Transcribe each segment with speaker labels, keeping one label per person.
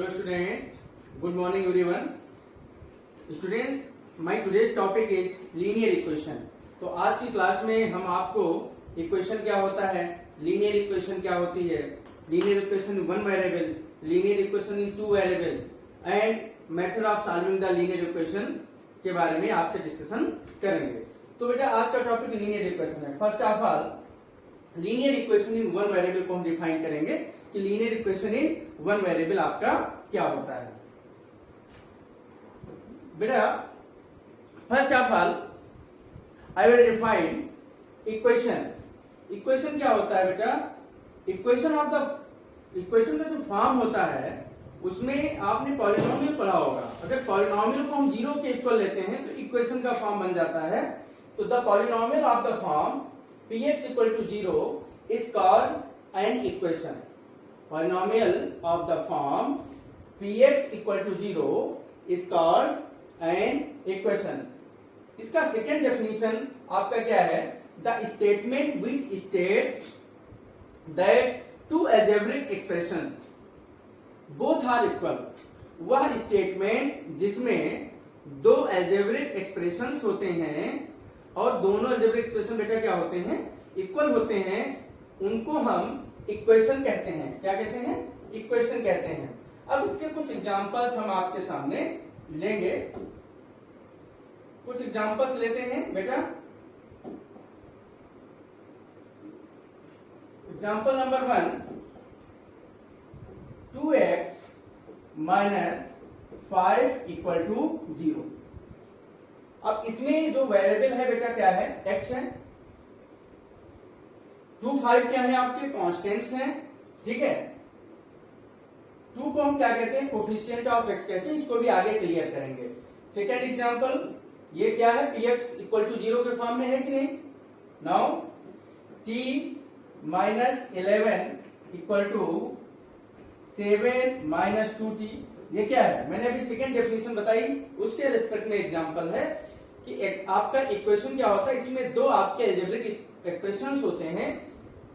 Speaker 1: Hello students, good morning everyone. Students, my today's topic is linear equation. तो आज की class में हम आपको इक्वेशन क्या होता है, लीनियर इक्वेशन क्या होती है, linear equation in one variable, linear equation in two variable and method of solving the linear equation के बारे में आपसे डिस्कशन करेंगे। तो बेटा आज का टॉपिक लीनियर इक्वेशन है। First of all linear equation in one variable को हम डिफाइन करेंगे कि linear equation in one variable आपका क्या होता है। बेटा first of all I will define equation. Equation क्या होता है बेटा? इक्वेशन का जो फॉर्म होता है उसमें आपने पॉलिनोमियल पढ़ा होगा। अगर पॉलिनोमियल को हम जीरो के इक्वल लेते हैं तो इक्वेशन का फॉर्म बन जाता है। तो the polynomial of the form px equal to 0 is called an equation. Polynomial of the form px equal to 0 is called an equation. इसका सेकेंड डेफिनेशन आपका क्या है? The statement which states that two algebraic expressions both are equal. वह statement जिसमें दो algebraic expressions होते हैं और दोनों अलजेब्रिक एक्सप्रेशन बेटा क्या होते हैं? इक्वल होते हैं, उनको हम इक्वेशन कहते हैं। क्या कहते हैं? इक्वेशन कहते हैं। अब इसके कुछ एग्जांपल्स हम आपके सामने लेंगे। कुछ एग्जांपल्स लेते हैं बेटा। Example number 1, 2x minus 5 equal to 0। अब इसमें जो वेरिएबल है बेटा क्या है? x है। 2, 5 क्या है? आपके कांस्टेंट्स हैं, ठीक है। 2 को हम क्या कहते हैं? कोफिशिएंट ऑफ x कहते हैं। इसको भी आगे क्लियर करेंगे। सेकेंड एग्जांपल, ये क्या है? px इक्वल टू 0 के फॉर्म में है कि नहीं? Now t minus 11 equal to 7 minus 2t, ये क्या है? मैंने अभी सेकेंड डेफिनेशन बताई, उसके रिस्पेक्ट में एग्जांपल है कि आपका इक्वेशन क्या होता है। इसमें दो आपके अलजेब्रिक एक्सप्रेशंस होते हैं।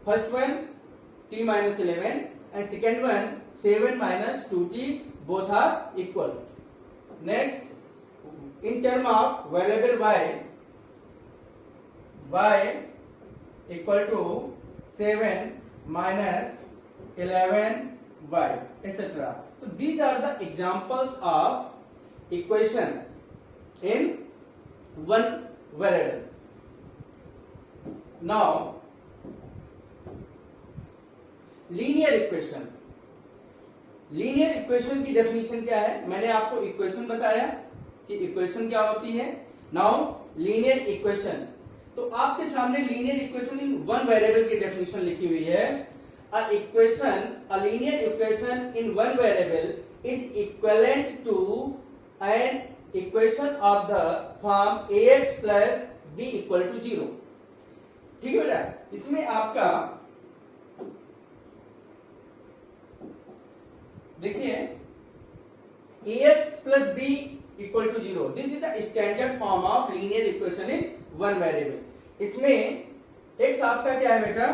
Speaker 1: First one t minus 11 and second one 7 minus 2t, both are equal. Next, in term of variable y equal to 7 minus 11y etc. So these are the examples of equation in one variable. Now linear equation. linear equation की definition क्या है? मैंने आपको equation बताया कि equation क्या होती है। नाउ linear equation, तो आपके सामने linear equation इन वन वेरिएबल की डेफिनेशन लिखी हुई है। A linear equation in one variable is equivalent to an equation of the form ax plus b equal to 0। ठीक है बेटा, इसमें आपका देखिए ax plus b equal to 0, this is the standard form of linear equation in one variable। इसमें x आपका क्या है बेटा?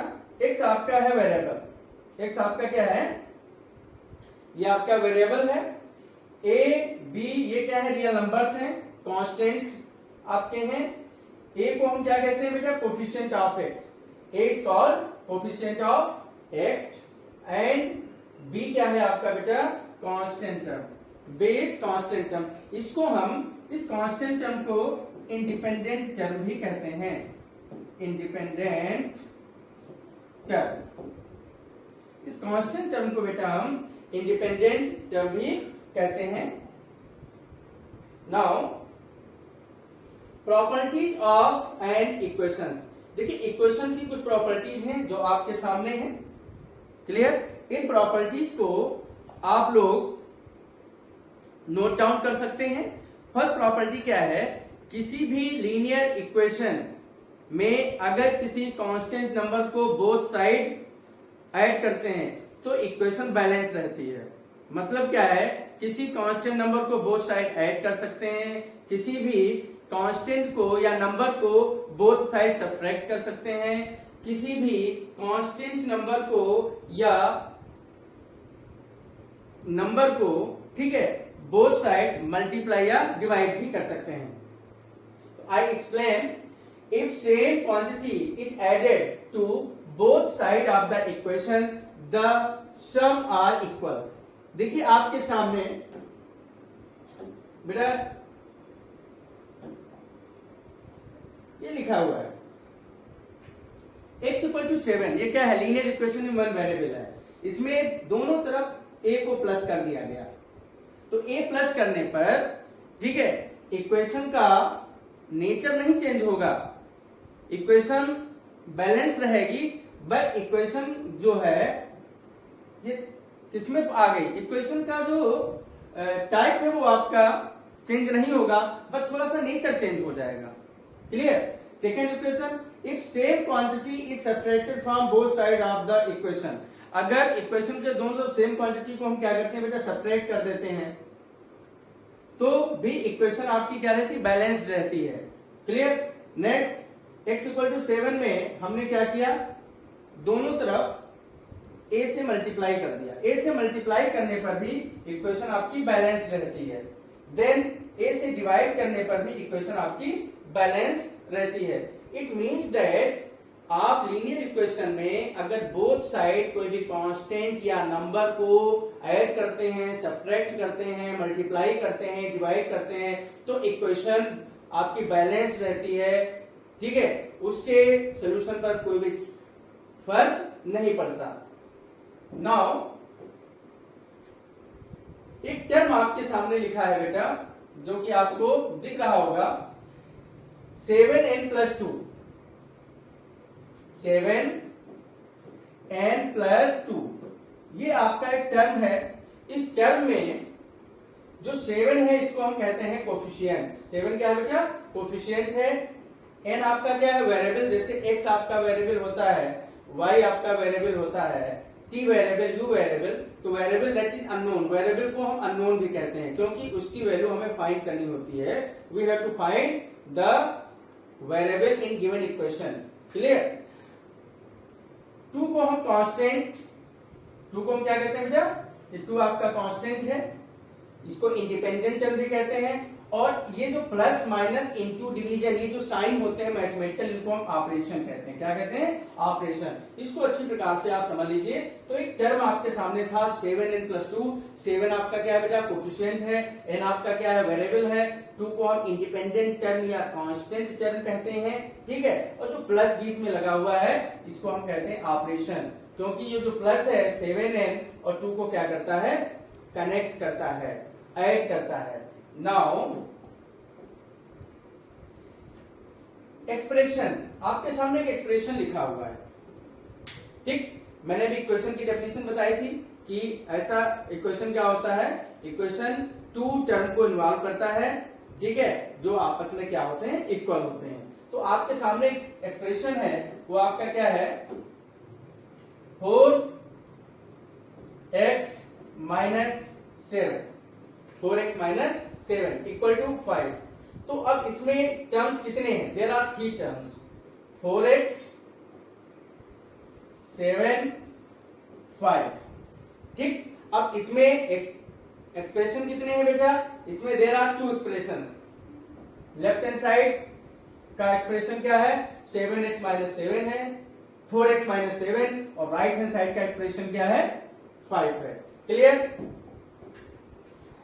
Speaker 1: x आपका है वेरिएबल। x आपका क्या है? ये आपका वेरिएबल है। a b ये क्या है? रियल नंबर्स हैं, कांस्टेंट्स आपके हैं। a को हम क्या कहते हैं बेटा? Coefficient of x। a is called coefficient of x and b क्या है आपका बेटा? Constant term. b is constant term. इसको हम, इस कांस्टेंट टर्म को इंडिपेंडेंट टर्म भी कहते हैं। इंडिपेंडेंट टर्म, इस कांस्टेंट टर्म को बेटा हम इंडिपेंडेंट टर्म भी कहते हैं। Now properties of an equations. देखिए इक्वेशन की कुछ प्रॉपर्टीज हैं जो आपके सामने हैं। क्लियर? इन प्रॉपर्टीज को आप लोग नोट डाउन कर सकते हैं। फर्स्ट प्रॉपर्टी क्या है? किसी भी लीनियर इक्वेशन में अगर किसी कांस्टेंट नंबर को बोथ साइड ऐड करते हैं तो इक्वेशन बैलेंस रहती है। मतलब क्या है? किसी कांस्टेंट नंबर को बोथ साइड ऐड कर सकते हैं, किसी भी कांस्टेंट को या नंबर को बोथ साइड सब्ट्रैक्ट कर सकते हैं, किसी भी कांस्टेंट नंबर को या नंबर को, ठीक है, बोथ साइड मल्टीप्लाई या डिवाइड भी कर सकते हैं। तो I explain, if same quantity is added to both side of the equation the sum are equal. देखिए आपके सामने बेटा ये लिखा हुआ है x इक्वल टू 7, ये क्या है, लीनियर इक्वेशन में वन वेरिएबल है, इसमें दोनों तरफ a को प्लस कर दिया गया। तो a प्लस करने पर, ठीक है, इक्वेशन का नेचर नहीं चेंज होगा, इक्वेशन बैलेंस रहेगी, बट इक्वेशन जो है ये किसमें आ गई, इक्वेशन का जो टाइप है वो आपका चेंज नहीं होगा, बट थोड़ा सा नेचर चेंज हो जाएगा। Clear. Second equation, if same quantity is subtracted from both side of the equation, अगर इक्वेशन के दोनों तरफ सेम क्वांटिटी को हम क्या करते हैं बेटा, सब्ट्रैक्ट कर देते हैं, तो भी इक्वेशन आपकी क्या रहती है, बैलेंस्ड रहती है। Clear. Next, x equal to 7 में हमने क्या किया, दोनों तरफ a से मल्टीप्लाई कर दिया, a से मल्टीप्लाई करने पर भी इक्वेशन आपकी बैलेंस्ड रहती है। देन a से डिवाइड करने पर भी इक्वेशन आपकी बैलेंस्ड रहती है। इट मींस दैट आप लीनियर इक्वेशन में अगर बोथ साइड कोई भी कांस्टेंट या नंबर को ऐड करते हैं, सब्ट्रैक्ट करते हैं, मल्टीप्लाई करते हैं, डिवाइड करते हैं, तो इक्वेशन आपकी बैलेंस्ड रहती है, ठीक है, उसके सॉल्यूशन पर कोई भी फर्क नहीं पड़ता। नाउ एक टर्म आपके सामने लिखा है बेटा, जो कि आपको दिख रहा होगा, 7n+2, 7n+2, ये आपका एक टर्म है। इस टर्म में जो 7 है इसको हम कहते हैं कोफिशिएंट। 7 क्या है बेटा, कोफिशिएंट है। n आपका क्या है, वेरिएबल, जैसे x आपका वेरिएबल होता है, y आपका वेरिएबल होता है, t वेरिएबल, u वेरिएबल, तो variable that is unknown, variable को हम अननोन भी कहते हैं, क्योंकि उसकी वैल्यू हमें फाइंड करनी होती है। We have to find the variable in given equation. Clear. 2 को हम कांस्टेंट, 2 को हम क्या कहते हैं बेटा, ये 2 आपका कांस्टेंट है, इसको इंडिपेंडेंट टर्म भी कहते हैं। और ये जो प्लस माइनस इनटू डिवीजन, ये जो साइन होते हैं मैथमेटिकल, इनको हम ऑपरेशन कहते हैं। क्या कहते हैं, ऑपरेशन। इसको अच्छी प्रकार से आप समझ लीजिए। तो एक टर्म आपके सामने था 7n+2, 7 आपका क्या है बेटा, कोफिशिएंट है, n आपका क्या है, वेरिएबल है, 2 को हम इंडिपेंडेंट टर्म या कांस्टेंट टर्म कहते हैं, ठीक है। और जो प्लस बीच में लगा हुआ है इसको हम कहते हैं ऑपरेशन, क्योंकि ये जो प्लस है 7n और 2 को क्या करता है, कनेक्ट करता है, ऐड करता है। नाउ एक्सप्रेशन, आपके सामने एक एक्सप्रेशन लिखा हुआ है, ठीक। मैंने भी इक्वेशन की डेफिनेशन बताई थी कि ऐसा इक्वेशन क्या होता है, इक्वेशन 2 टर्म को इन्वॉल्व करता है, ठीक है, जो आपस में क्या होते हैं, इक्वल होते हैं। तो आपके सामने एक एक्सप्रेशन है, वो आपका क्या है, 4x - 7, 4x - 7 इक्वल टू 5। तो अब इसमें टर्म्स कितने हैं, देयर आर 3 टर्म्स, 4x 7 5, ठीक। अब इसमें एक्सप्रेशन कितने हैं बेटा, इसमें there are 2 expressions. Left hand side का एक्सप्रेशन क्या है, 7x - 7 है, 4x - 7, और राइट हैंड साइड का एक्सप्रेशन क्या है, 5 है। Clear.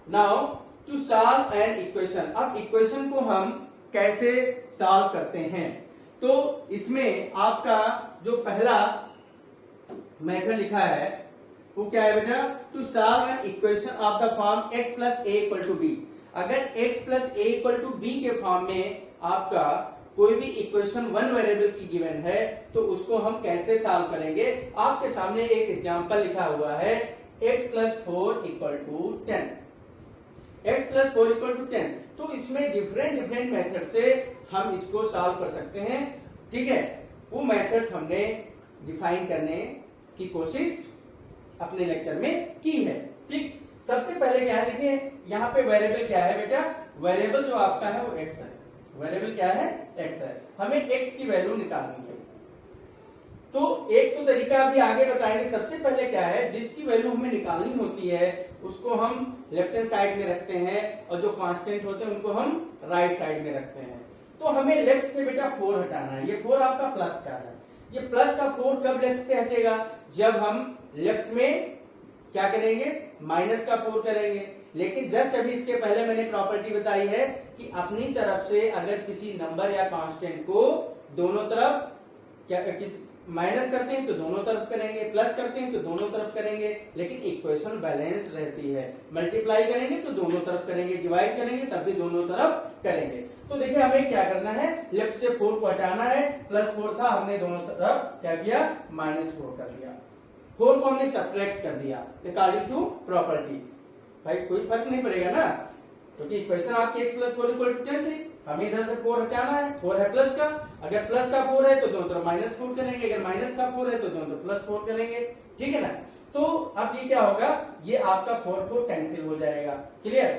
Speaker 1: Now to solve an equation, अब इक्वेशन को हम कैसे सॉल्व करते हैं, तो इसमें आपका जो पहला मेथड लिखा है वो क्या है बेटा, to solve an equation of the form x + a = b। अगर x + a = b के फॉर्म में आपका कोई भी इक्वेशन 1 वेरिएबल की गिवन है, तो उसको हम कैसे सॉल्व करेंगे। आपके सामने एक एग्जांपल लिखा हुआ है, x + 4 = 10, x + 4 = 10। तो इसमें डिफरेंट मेथड से हम इसको सॉल्व कर सकते हैं, ठीक है। वो मेथड्स हमने डिफाइन करने की कोशिश अपने लेक्चर में की है, ठीक। सबसे पहले क्या है, देखिए यहाँ पे वेरिएबल क्या है बेटा, वेरिएबल जो आपका है वो x है, वेरिएबल क्या है, x है। हमें x की वैल्यू निकालनी है। तो एक तो तरीका अभी आगे बताएंगे। सबसे पहले क्या है, जिसकी वैल्यू हमें निकालनी होती है उसको हम लेफ्ट हैंड साइड में रखते हैं और जो कांस्टेंट होते हैं उनको हम राइट साइड में रखते हैं। तो हमें लेफ्ट से बेटा 4 हटाना है। ये 4 आपका प्लस का है। ये प्लस का 4 कब लेफ्ट से हटेगा, जब हम लेफ्ट में क्या करेंगे, माइनस का 4 करेंगे। लेकिन जस्ट अभी इसके पहले मैंने प्रॉपर्टी बताई है कि अपनी तरफ से अगर किसी नंबर या कांस्टेंट को दोनों तरफ क्या माइनस करते हैं तो दोनों तरफ करेंगे, प्लस करते हैं तो दोनों तरफ करेंगे, लेकिन इक्वेशन बैलेंस रहती है। मल्टीप्लाई करेंगे तो दोनों तरफ करेंगे, डिवाइड करेंगे तब भी दोनों तरफ करेंगे। तो देखिए हमें क्या करना है, लेफ्ट से 4 को हटाना है। प्लस 4 था, हमने दोनों तरफ क्या किया, -4 कर दिया। 4 को हमने सब्ट्रैक्ट कर दिया अकॉर्डिंग टू प्रॉपर्टी। भाई कोई फर्क नहीं पड़ेगा ना, क्योंकि इक्वेशन आपकी x + 4 = 10 थी। हमें इधर से 4 हटाना है। 4 है प्लस का, अगर प्लस का 4 है तो दोनों तरफ -4 करेंगे, अगर माइनस का 4 है तो दोनों तरफ +4 करेंगे। ठीक है ना। तो अब ये क्या होगा, ये आपका 4 कैंसिल हो जाएगा। क्लियर।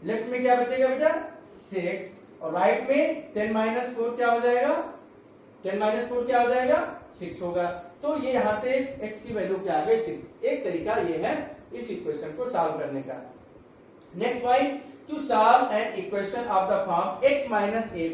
Speaker 1: लेफ्ट में क्या बचेगा बेटा 6 और राइट में 10 - 4 क्या हो जाएगा, 10 - 4 क्या हो जाएगा 6 होगा। तो ये यहां से x की वैल्यू क्या आ गई 6। एक तरीका ये है इस इक्वेशन को सॉल्व करने का। Next point, to solve an equation of the form x - a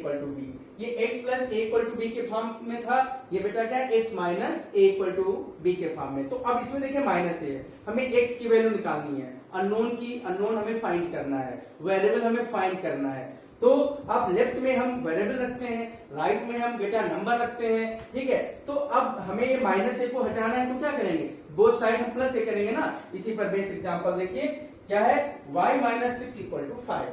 Speaker 1: = b। ये x + a = b के फॉर्म में था, ये बेटा क्या x - a = b के फॉर्म में। तो अब इसमें देखिए माइनस है, हमें x की वैल्यू निकालनी है, अननोन हमें फाइंड करना है, वेरिएबल हमें फाइंड करना है। तो अब लेफ्ट में हम वेरिएबल रखते हैं, राइट में हम बेटा नंबर रखते हैं। ठीक है। तो अब हमें ये -a को हटाना है तो क्या करेंगे, बोथ साइड हम +a करेंगे ना। इसी पर बेस एग्जांपल देखिए क्या है, y - 6 = 5।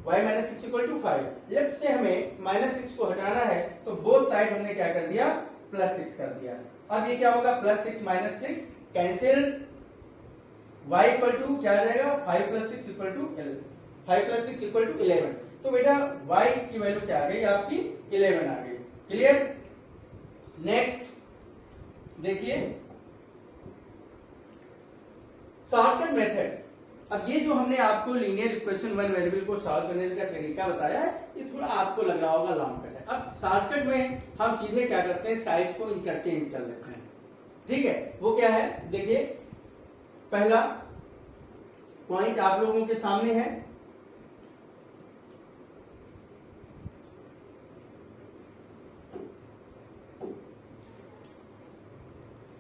Speaker 1: y - 6 = 5। लेफ्ट से हमें -6 को हटाना है तो बोथ साइड हमने क्या कर दिया, +6 कर दिया। अब ये क्या होगा, +6 - 6 कैंसिल, y = क्या आ जाएगा 5 + 6 = 5 + 6 = 11। तो बेटा y की वैल्यू क्या आ गई आपकी 11 आ गई। क्लियर। नेक्स्ट देखिए शॉर्टकट मेथड। अब ये जो हमने आपको लीनियर इक्वेशन वन वेरिएबल को सॉल्व करने का तरीका बताया है, ये थोड़ा आपको लग रहा होगा लॉन्ग कट है। अब शॉर्टकट में हम सीधे क्या करते हैं, साइड्स को इंटरचेंज कर लेते हैं। ठीक है। वो क्या है देखिए, पहला पॉइंट आप लोगों के सामने है,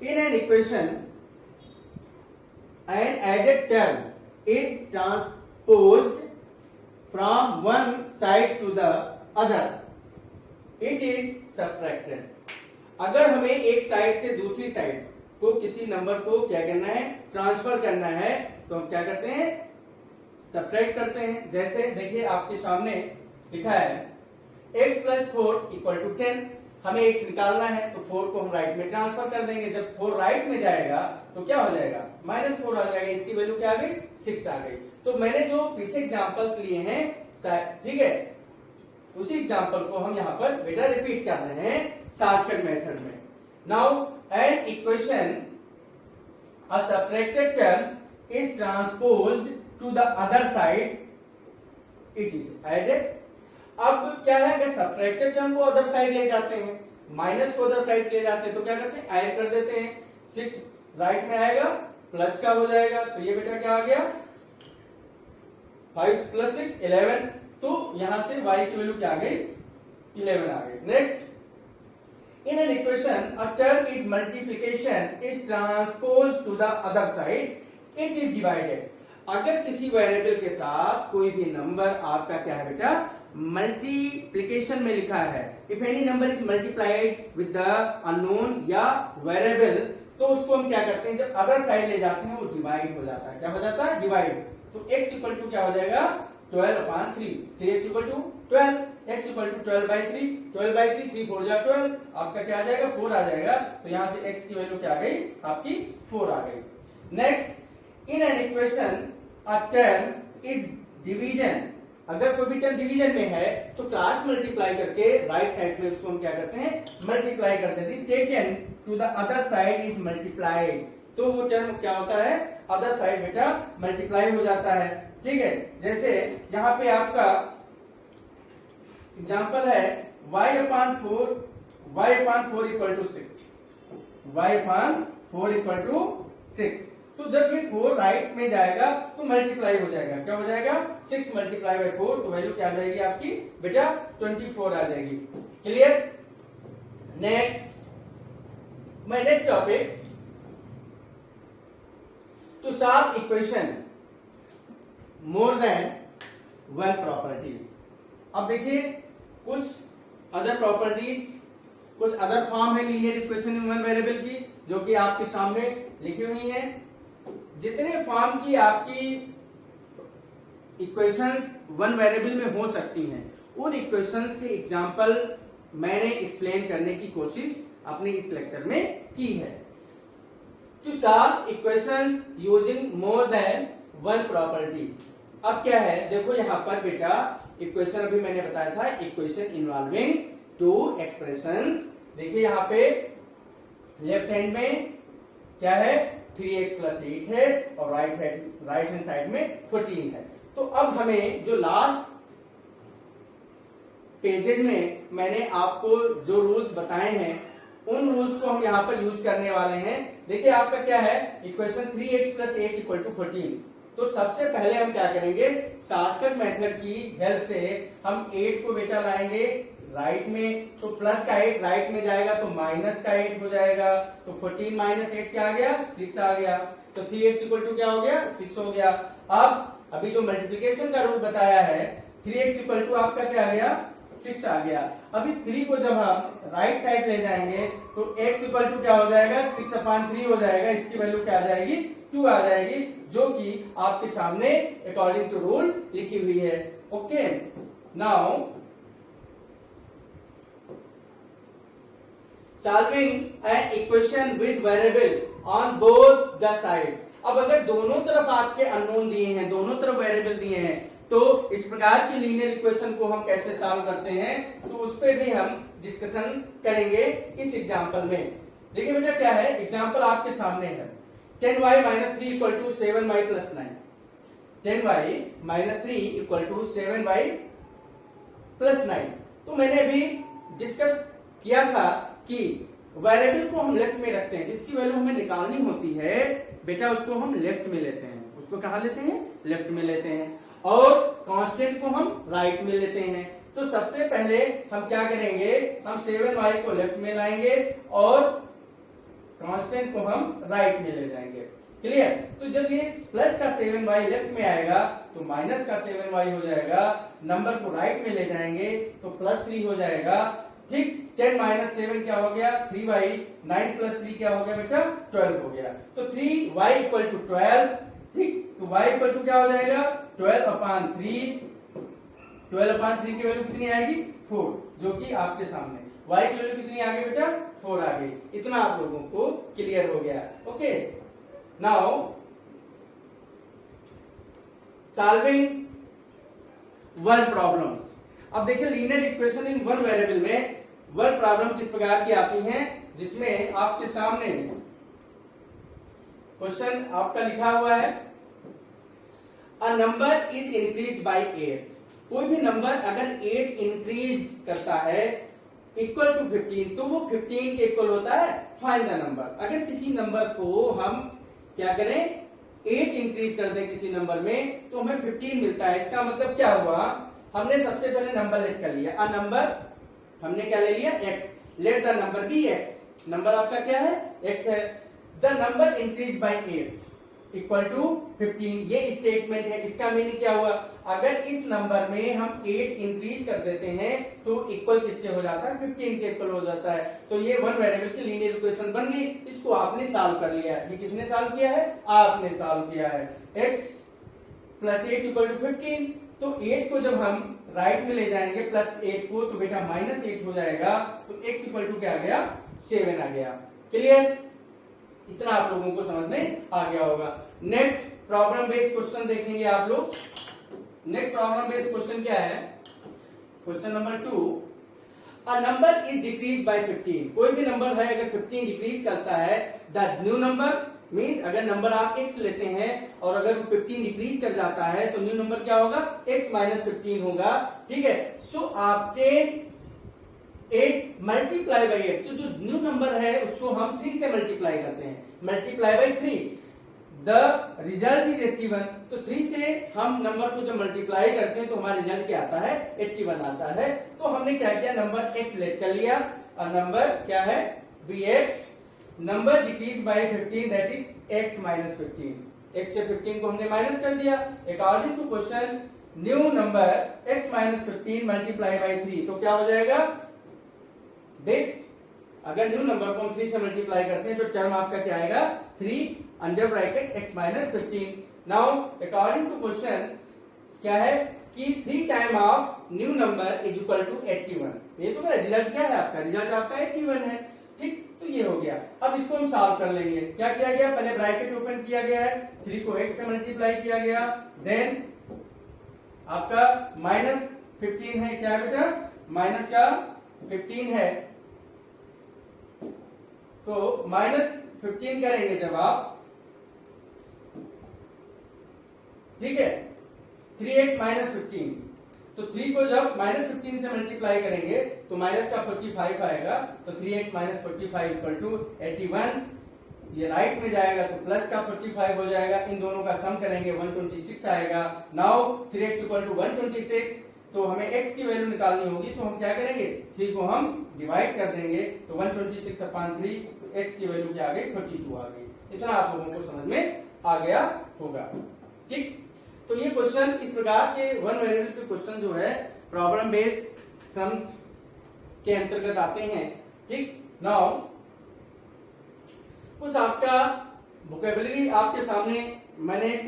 Speaker 1: in an equation an added term is transposed from one side to the other, it is subtracted। अगर हमें एक साइड से दूसरी साइड को किसी नंबर को क्या करना है, ट्रांसफर करना है, तो हम क्या करते हैं, सब्ट्रैक्ट करते हैं। जैसे देखिए आपके सामने लिखा है x + 4 = 10। हमें x निकालना है तो 4 को हम राइट में ट्रांसफर कर देंगे। जब 4 राइट में जाएगा तो क्या हो जाएगा, -4 आ जाएगा। इसकी वैल्यू क्या आ गई 6 आ गई। तो मैंने जो पीछे एग्जांपल्स लिए हैं, ठीक है, उसी एग्जांपल को हम यहाँ पर बेटा रिपीट कर रहे हैं शॉर्टकट मेथड में। Now an equation a subtracted term is transposed to the other side, it is added. अब क्या है, अगर सब्ट्रैक्टेड टर्म को अदर साइड ले जाते हैं, माइनस को अदर साइड ले जाते हैं, तो क्या करते हैं, ऐड कर देते हैं। 6 राइट में आएगा, प्लस का हो जाएगा, तो ये बेटा क्या आ गया 5 + 6 11। तो यहां से y की वैल्यू क्या आ गई 11 आ गई। Next, in an equation a term is multiplication is transposed to the other side, it is divided. अगर किसी वेरिएबल के साथ कोई भी नंबर आपका क्या है बेटा मल्टीप्लिकेशन में लिखा है, if any number is multiplied with the unknown या वेरिएबल, तो उसको हम क्या करते हैं, जब अदर साइड ले जाते हैं वो डिवाइड हो जाता है। क्या हो जाता है, डिवाइड। तो x = क्या हो जाएगा 12/3, 3x = 12, x = 12/3, 12/3, 3 4 जा 12, आपका क्या आ जाएगा 4 आ जाएगा। तो यहां से x की वैल्यू क्या आ गई आपकी 4 आ गई। Next, in an equation a term is division. अगर कोई भी टर्म डिवीजन में है तो क्रॉस मल्टीप्लाई करके राइट साइड में उसको हम क्या करते हैं मल्टीप्लाई करते हैं। Taken to the other side is multiplied, तो वो टर्म क्या होता है अदर साइड बेटा मल्टीप्लाई हो जाता है। ठीक है। जैसे यहां पे आपका एग्जांपल है y/4 = 6। y/4 equal to 6। तो जब ये 4 राइट में जाएगा तो मल्टीप्लाई हो जाएगा, क्या हो जाएगा 6 मल्टीप्लाई बाय 4, तो वैल्यू क्या आ जाएगी आपकी बेटा 24 आ जाएगी। Clear. Next my next topic, to solve equation more than one property. अब देखिए कुछ अदर प्रॉपर्टीज, कुछ अदर फॉर्म है linear equation in one variable की जो कि आपके सामने लिखी हुई है। जितने फॉर्म की आपकी इक्वेशंस वन वेरिएबल में हो सकती हैं उन इक्वेशंस के एग्जांपल मैंने एक्सप्लेन करने की कोशिश अपने इस लेक्चर में की है। To solve equations using more than one property. अब क्या है देखो यहां पर बेटा इक्वेशन अभी मैंने बताया था इक्वेशन इन्वॉल्विंग टू एक्सप्रेशंस। देखिए यहां पे लेफ्ट हैंड में क्या है 3x + 8 है और राइट हैंड साइड में 14 है। तो अब हमें जो लास्ट पेजेज में मैंने आपको जो रूल्स बताए हैं उन रूल्स को हम यहाँ पर यूज करने वाले हैं। देखिए आपका क्या है इक्वेशन 3x + 8 इक्वल टू 14। तो सबसे पहले हम क्या करेंगे शॉर्टकट मेथड की हेल्प से हम 8 को बेटा लाएंगे राइट में, तो प्लस का 8 राइट में जाएगा तो माइनस का 8 हो जाएगा, तो 14 - 8 क्या आ गया 6 आ गया, तो 3x इक्वल टू क्या हो गया 6 हो गया। अब अभी जो मल्टीप्लिकेशन का रूल बताया है 3x इक्वल टू आपका क्या आ गया 6 आ गया। अब इस 3 को जब हम राइट साइड ले जाएंगे तो x इक्वल टू क्या हो जाएगा 6/3 हो जाएगा, इसकी वैल्यू क्या आ जाएगी 2 आ जाएगी, जो कि आपके सामने अकॉर्डिंग टू रूल लिखी हुई है। Okay now solving an equation with variable on both the sides. अब अगर दोनों तरफ आपके अननोन दिए हैं, दोनों तरफ वेरिएबल दिए हैं, तो इस प्रकार की लीनियर इक्वेशन को हम कैसे सॉल्व करते हैं तो उस पर भी हम डिस्कशन करेंगे इस एग्जांपल में। देखिए बेटा क्या है एग्जांपल आपके सामने है 10y - 3 equal to 7y + 9। 10y - 3 equal to 7y + 9। तो मैंने अभी डिस्कस किया था कि वेरिएबल को हम लेफ्ट में रखते हैं, जिसकी वैल्यू हमें निकालनी होती है बेटा उसको हम लेफ्ट में लेते हैं, उसको कहां लेते हैं लेफ्ट में लेते हैं, और कांस्टेंट को हम राइट में लेते हैं। तो सबसे पहले हम क्या करेंगे हम 7y को लेफ्ट में लाएंगे और कांस्टेंट को हम राइट में ले जाएंगे। क्लियर। तो जब ये प्लस का 7y लेफ्ट में आएगा तो माइनस का 7y हो जाएगा, नंबर को राइट में ले जाएंगे तो +3 हो जाएगा। ठीक 10 - 7 क्या हो गया 3y, 9 + 3 क्या हो गया बेटा 12 हो गया, तो 3y इक्वल टू 12। ठीक तो y इक्वल टू क्या हो जाएगा 12/3। 12/3 की वैल्यू कितनी आएगी 4, जो कि आपके सामने y की वैल्यू कितनी आ गई बेटा 4 आ गई। इतना आप लोगों को क्लियर हो गया। Okay now solving one problems. अब देखिए linear equation in one variable में वन प्रॉब्लम किस प्रकार की आती हैं जिसमें आपके सामने क्वेश्चन आपका लिखा हुआ है a number is increase by 8। कोई भी नंबर अगर 8 इंक्रीज करता है इक्वल टू 15 तो वो 15 के इक्वल होता है। Find the number. अगर किसी नंबर को हम क्या करें 8 इंक्रीज कर दें किसी नंबर में तो हमें 15 मिलता है। इसका मतलब क्या हुआ हमने सबसे पहले नंबर लेट कर लिया, अ नंबर हमने क्या ले लिया x, let the number be x। Number आपका क्या है x है। The number increase by 8 equal to 15, ये स्टेटमेंट है। इसका मीनिंग क्या हुआ अगर इस नंबर में हम 8 इंक्रीज कर देते हैं तो इक्वल किसके हो जाता है 15 के इक्वल हो जाता है। तो ये वन वेरिएबल की लीनियर इक्वेशन बन गई। इसको आपने सॉल्व कर लिया। ये किसने सॉल्व किया है आपने सॉल्व किया है। x + 8 equal to 15। तो 8 को जब हम राइट में ले जाएंगे +8 को तो बेटा -8 हो जाएगा, तो x इक्वल टू क्या आ गया 7 आ गया। क्लियर। इतना आप लोगों को समझ में आ गया होगा। नेक्स्ट प्रॉब्लम बेस्ड क्वेश्चन देखेंगे आप लोग। नेक्स्ट प्रॉब्लम बेस्ड क्वेश्चन क्या है question number 2। A number is decrease by 15। कोई भी नंबर है अगर 15 डिक्रीज करता है द न्यू नंबर मीन्स अगर नंबर आप x लेते हैं और अगर 15 डिक्रीज कर जाता है तो न्यू नंबर क्या होगा x - 15 होगा। ठीक है। सो आपके 8 मल्टीप्लाई बाई 8, तो जो न्यू नंबर है उसको हम 3 से मल्टीप्लाई करते हैं, multiply by 3, the result is 81। तो 3 से हम नंबर को जब मल्टीप्लाई करते हैं तो हमारा रिजल्ट क्या आता है, 81 आता है। तो हमने क्या किया, नंबर x लेट कर लिया और नंबर क्या है bx, number decrease by 15 that is x minus 15, x से 15 को हमने माइनस कर दिया। According to question new number x minus 15 multiply by 3, तो क्या हो जाएगा दिस, अगर न्यू नंबर को हम 3 से मल्टीप्लाई करते हैं तो टर्म आपका क्या आएगा 3 under bracket x minus 15। Now according to question क्या है कि 3 time of new number is equal to 81। ये तो मेरा रिजल्ट क्या है, आपका रिजल्ट आपका 81 है, ठीक। तो ये हो गया। अब इसको हम सॉल्व कर लेंगे। क्या किया गया, पहले ब्रैकेट ओपन किया गया है, 3 को x से मल्टीप्लाई किया गया, देन आपका माइनस 15 है, क्या बेटा माइनस का 15 है, तो माइनस 15 करेंगे जब आप, ठीक है, 3x माइनस 15, तो 3 को जब माइनस 15 से मल्टीप्लाई करेंगे तो माइनस का 45 आएगा, तो 3x माइनस 45 इक्वल टू 81, ये राइट में जाएगा तो प्लस का 45 हो जाएगा, इन दोनों का सम करेंगे 126 आएगा। नाउ 3x इक्वल टू 126, तो हमें x की वैल्यू निकालनी होगी, तो हम क्या करेंगे 3 को हम डिवाइड कर देंगे, तो 126 अपॉन 3, तो x की वैल्यू क्या आ गई 42 आ गई। इतना आप लोगों को समझ में आ गया होगा, ठीक। तो ये क्वेश्चन इस प्रकार के वन वेरिएबल के क्वेश्चन जो है प्रॉब्लम बेस्ड सम्स के अंतर्गत आते हैं, ठीक। नाउ कुछ आपका वोकेबुलरी आपके सामने मैंने एक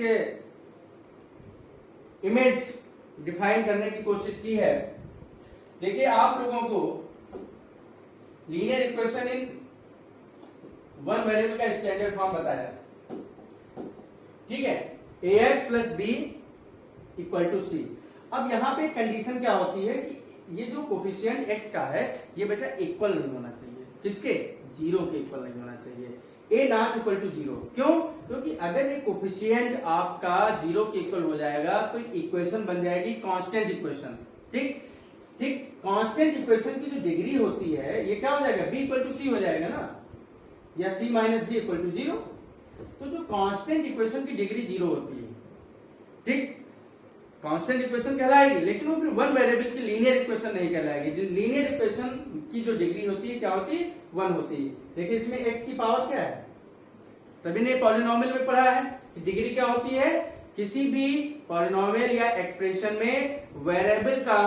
Speaker 1: इमेज डिफाइन करने की कोशिश की है। देखिए आप लोगों को linear equation in one variable का स्टैंडर्ड फॉर्म बताया, ठीक है, ax plus b equal to c. अब यहां पे कंडीशन क्या होती है कि ये जो कोफिशिएंट x का है ये बेटा इक्वल नहीं होना चाहिए, किसके, 0 के इक्वल नहीं होना चाहिए, a नॉट इक्वल टू 0। क्यों, क्योंकि अगर ये कोफिशिएंट आपका 0 के इक्वल हो जाएगा तो इक्वेशन बन जाएगी कांस्टेंट इक्वेशन, ठीक ठीक। कांस्टेंट इक्वेशन की जो डिग्री होती है ये क्या हो जाएगा, b इक्वल टू सी हो जाएगा ना, या c minus b equal to 0। तो जो कांस्टेंट इक्वेशन की डिग्री 0 होती है, ठीक, कांस्टेंट इक्वेशन कहलाएगी, लेकिन वो फिर वन वेरिएबल की लीनियर इक्वेशन नहीं कहलाएगी। लीनियर इक्वेशन की जो डिग्री होती है क्या होती है, 1 होती है। देखिए इसमें x की पावर क्या है, सभी ने पॉलिनोमियल में पढ़ा है कि डिग्री क्या होती है, किसी भी पॉलिनोमियल या एक्सप्रेशन में वेरिएबल का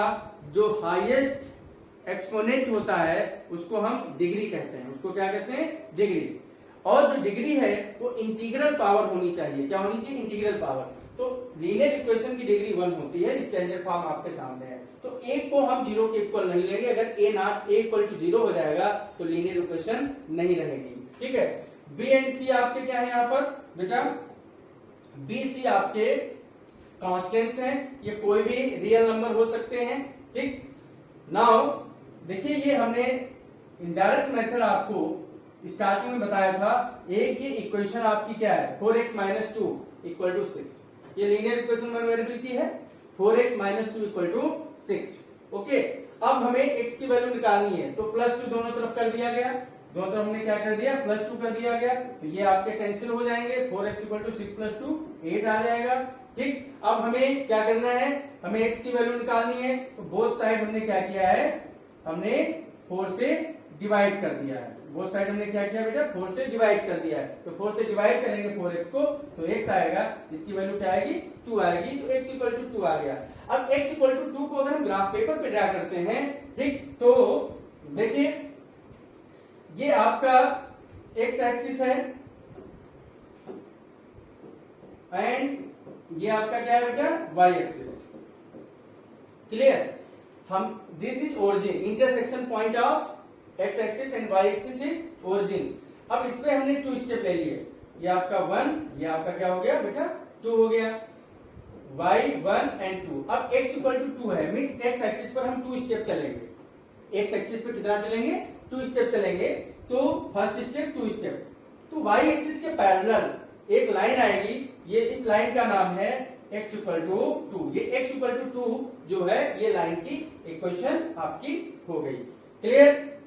Speaker 1: जो हाईएस्ट एक्सपोनेंट होता है उसको हम डिग्री कहते हैं, उसको क्या कहते हैं, डिग्री। और जो डिग्री है वो इंटीग्रल पावर होनी चाहिए, क्या होनी चाहिए, इंटीग्रल पावर। तो लीनियर इक्वेशन की डिग्री 1 होती है, स्टैंडर्ड फॉर्म आपके सामने है। तो a को हम 0 के इक्वल नहीं लेंगे, अगर a not a equal to 0 हो जाएगा तो लीनियर इक्वेशन नहीं रहेगी, ठीक है। b एंड c आपके क्या है यहाँ पर बेटा, b c आपके कांस्टेंट्स हैं, ये कोई भी रियल नंबर हो सकते हैं, ठीक। नाउ देखिए ये हमने इनडायरेक्ट मेथड आपको स्टार्टिंग में बताया था। एक ये इक्वेशन आपकी क्या है 4x माइनस 2 इक्वल टू 6, ये लीनियर इक्वेशन वन वेरिएबल की है, 4x minus 2 equal to 6। Okay, अब हमें x की वैल्यू निकालनी है, तो प्लस 2 दोनों तरफ कर दिया गया, दोनों तरफ हमने क्या कर दिया प्लस 2 कर दिया गया, तो ये आपके कैंसिल हो जाएंगे, 4x इक्वल टू 6 प्लस 2 8 आ जाएगा, ठीक। अब हमें क्या करना है, हमें x की वैल्यू निकालनी है, तो बोथ साइड हमने क्या किया है, हमने 4 से डिवाइड कर दिया है, बोथ साइड हमने क्या किया बेटा 4 से डिवाइड कर दिया है, तो 4 से डिवाइड करेंगे 4x को, तो x आएगा, इसकी वैल्यू क्या आएगी 2 आएगी, तो x इक्वल टू 2 आ गया। अब x इक्वल टू 2 को अगर हम ग्राफ पेपर पे ड्रा करते हैं, ठीक, तो देखिए ये आपका x एक्सिस है एंड ये आपका क्या है बेटा y एक्सिस, क्लियर। हम this is origin, intersection point of x axis and y axis is origin. अब इस पे हमने 2 स्टेप ले लिए, ये आपका 1, ये आपका क्या हो गया बेटा 2 हो गया, y 1 एंड 2। अब x इक्वल टू 2 है, मींस x एक्सिस पर हम 2 स्टेप चलेंगे, x एक्सिस पे कितना चलेंगे 2 स्टेप चलेंगे, तो फर्स्ट स्टेप 2 स्टेप, तो y एक्सिस के पैरेलल एक लाइन आएगी, ये इस लाइन का नाम है x इक्वल टू 2। ये x इक्वल टू 2 जो है ये लाइन की इक्वेशन आपकी हो गई, क्लियर?